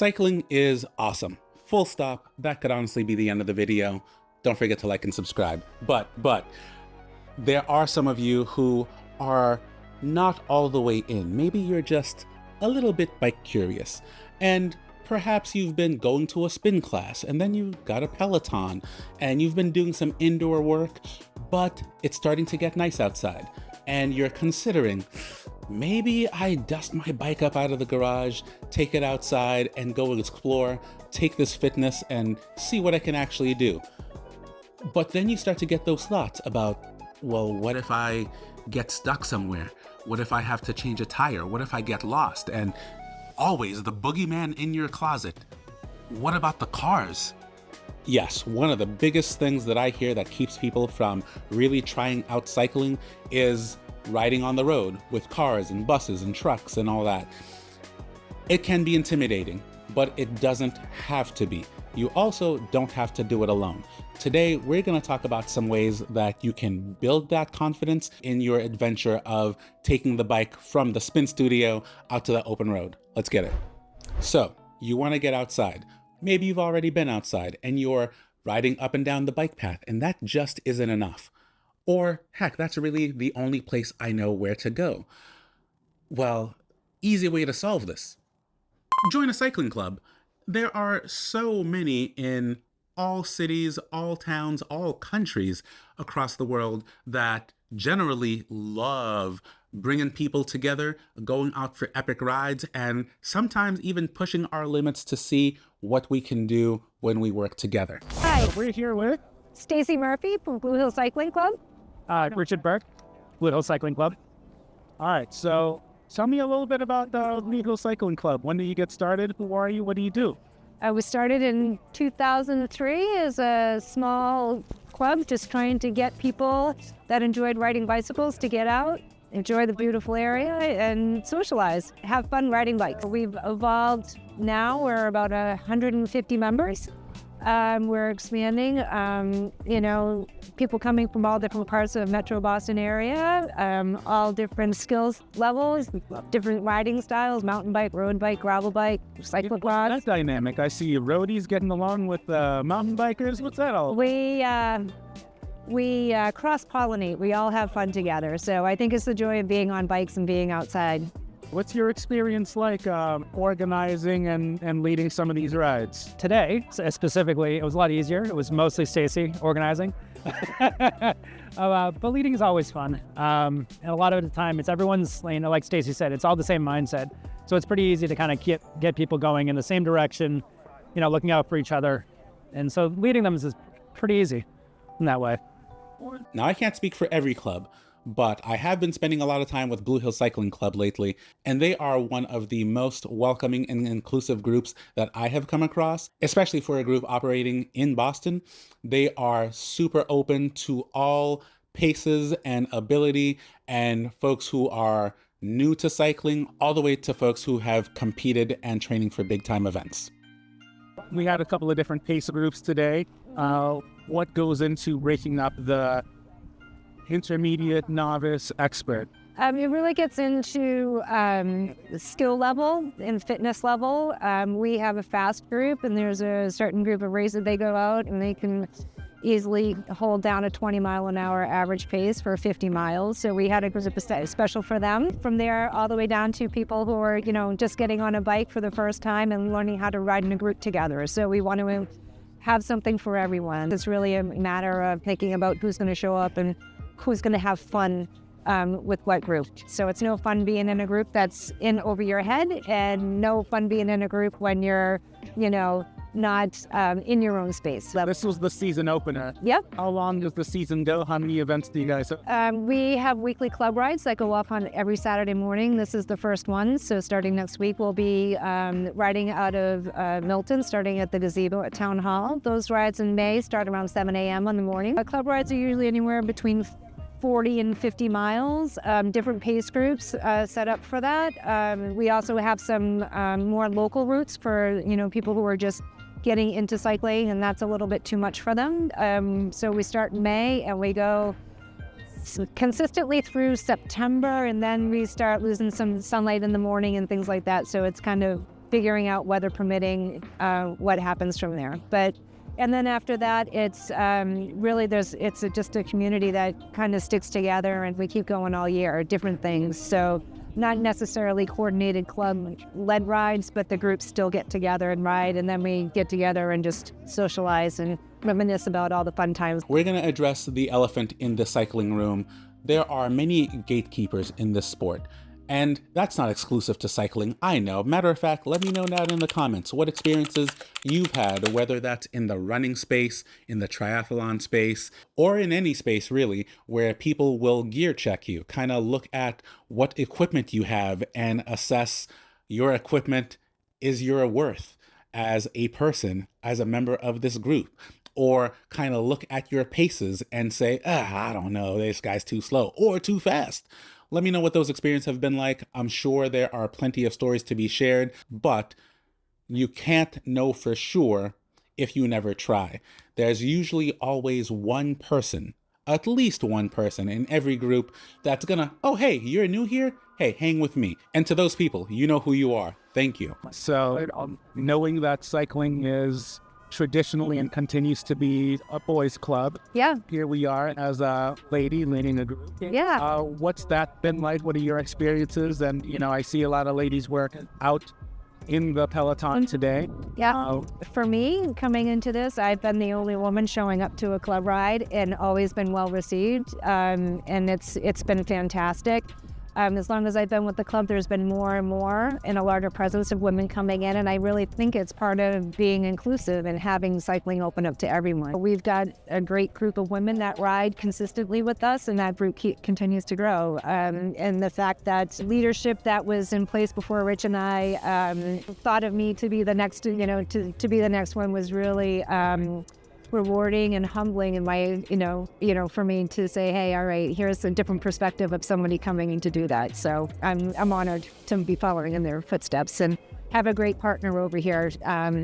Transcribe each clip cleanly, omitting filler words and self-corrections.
Cycling is awesome. Full stop. That could honestly be the end of the video. Don't forget to like and subscribe. But there are some of you who are not all the way in. Maybe you're just a little bit bike curious. And perhaps you've been going to a spin class and then you got a Peloton and you've been doing some indoor work, but it's starting to get nice outside. And you're considering, maybe I dust my bike up out of the garage, take it outside and go explore, take this fitness and see what I can actually do. But then you start to get those thoughts about, well, what if I get stuck somewhere? What if I have to change a tire? What if I get lost? And always the boogeyman in your closet. What about the cars? Yes, one of the biggest things that I hear that keeps people from really trying out cycling is riding on the road with cars and buses and trucks and all that. It can be intimidating, but it doesn't have to be. You also don't have to do it alone. Today, we're going to talk about some ways that you can build that confidence in your adventure of taking the bike from the spin studio out to the open road. Let's get it. So, you want to get outside. Maybe you've already been outside and you're riding up and down the bike path, and that just isn't enough. Or, heck, that's really the only place I know where to go. Well, easy way to solve this. Join a cycling club. There are so many in all cities, all towns, all countries across the world that generally love bringing people together, going out for epic rides, and sometimes even pushing our limits to see what we can do when we work together. Hi, We're here with Stacy Murphy from Blue Hill Cycling Club. Richard Burke, Blue Hill Cycling Club. All right, so tell me a little bit about the Blue Hill Cycling Club. When did you get started? Who are you? What do you do? I was started in 2003 as a small club, just trying to get people that enjoyed riding bicycles to get out, enjoy the beautiful area, and socialize, have fun riding bikes. We've evolved now. We're about 150 members. We're expanding, people coming from all different parts of Metro Boston area, all different skills levels, different riding styles, mountain bike, road bike, gravel bike, cyclocross. That's dynamic. I see roadies getting along with mountain bikers. What's that all? We cross-pollinate. We all have fun together. So I think it's the joy of being on bikes and being outside. What's your experience like organizing and leading some of these rides? Today, specifically, it was a lot easier. It was mostly Stacy organizing. But leading is always fun. And a lot of the time, it's everyone's, like Stacy said, it's all the same mindset. So it's pretty easy to kind of get people going in the same direction, looking out for each other. And so leading them is pretty easy in that way. Now, I can't speak for every club, but I have been spending a lot of time with Blue Hill Cycling Club lately, and they are one of the most welcoming and inclusive groups that I have come across, especially for a group operating in Boston. They are super open to all paces and ability, and folks who are new to cycling, all the way to folks who have competed and training for big time events. We had a couple of different pace groups today. What goes into breaking up the intermediate, novice, expert? It really gets into skill level and fitness level. We have a fast group, and there's a certain group of racers they go out and they can easily hold down a 20-mile-an-hour average pace for 50 miles. So we had a group special for them. From there, all the way down to people who are, just getting on a bike for the first time and learning how to ride in a group together. So we want to have something for everyone. It's really a matter of thinking about who's going to show up and who's going to have fun with what group. So it's no fun being in a group that's in over your head, and no fun being in a group when you're, not in your own space. This was the season opener. Yep. How long does the season go? How many events do you guys have? We have weekly club rides that go off on every Saturday morning. This is the first one. So starting next week, we'll be riding out of Milton, starting at the gazebo at Town Hall. Those rides in May start around 7 a.m. in the morning. Club rides are usually anywhere between 40 and 50 miles, different pace groups set up for that. We also have some more local routes for, people who are just getting into cycling, and that's a little bit too much for them. So we start in May and we go consistently through September, and then we start losing some sunlight in the morning and things like that. So it's kind of figuring out, weather permitting, what happens from there. And then after that, it's really it's just a community that kind of sticks together, and we keep going all year, different things. So not necessarily coordinated club-led rides, but the groups still get together and ride, and then we get together and just socialize and reminisce about all the fun times. We're going to address the elephant in the cycling room. There are many gatekeepers in this sport. And that's not exclusive to cycling, I know. Matter of fact, let me know down in the comments what experiences you've had, whether that's in the running space, in the triathlon space, or in any space really, where people will gear check you, kind of look at what equipment you have and assess your equipment is your worth as a person, as a member of this group. Or kind of look at your paces and say, I don't know, this guy's too slow or too fast. Let me know what those experiences have been like. I'm sure there are plenty of stories to be shared, but you can't know for sure if you never try. There's usually always one person, at least one person in every group that's gonna, oh, hey, you're new here? Hey, hang with me. And to those people, you know who you are. Thank you. So knowing that cycling is traditionally and continues to be a boys' club. Yeah. Here we are as a lady leading a group. Yeah. What's that been like? What are your experiences? And, I see a lot of ladies work out in the Peloton today. Yeah. For me, coming into this, I've been the only woman showing up to a club ride and always been well received. And it's been fantastic. As long as I've been with the club, there's been more and more and a larger presence of women coming in, and I really think it's part of being inclusive and having cycling open up to everyone. We've got a great group of women that ride consistently with us, and that group continues to grow. And the fact that leadership that was in place before Rich and I thought of me to be the next, to be the next one was really rewarding and humbling in my, for me to say, hey, all right, here's a different perspective of somebody coming in to do that. So I'm honored to be following in their footsteps and have a great partner over here.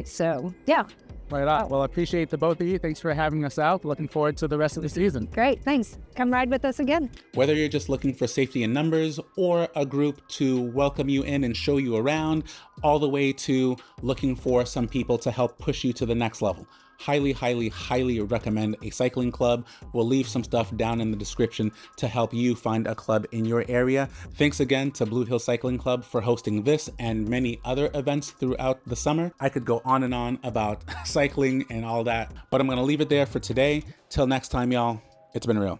So yeah. Right on. Well, I appreciate the both of you. Thanks for having us out. Looking forward to the rest of the season. Great, thanks. Come ride with us again. Whether you're just looking for safety in numbers or a group to welcome you in and show you around, all the way to looking for some people to help push you to the next level. Highly, highly, highly recommend a cycling club. We'll leave some stuff down in the description to help you find a club in your area. Thanks again to Blue Hill Cycling Club for hosting this and many other events throughout the summer. I could go on and on about cycling and all that, but I'm gonna leave it there for today. Till next time, y'all, it's been real.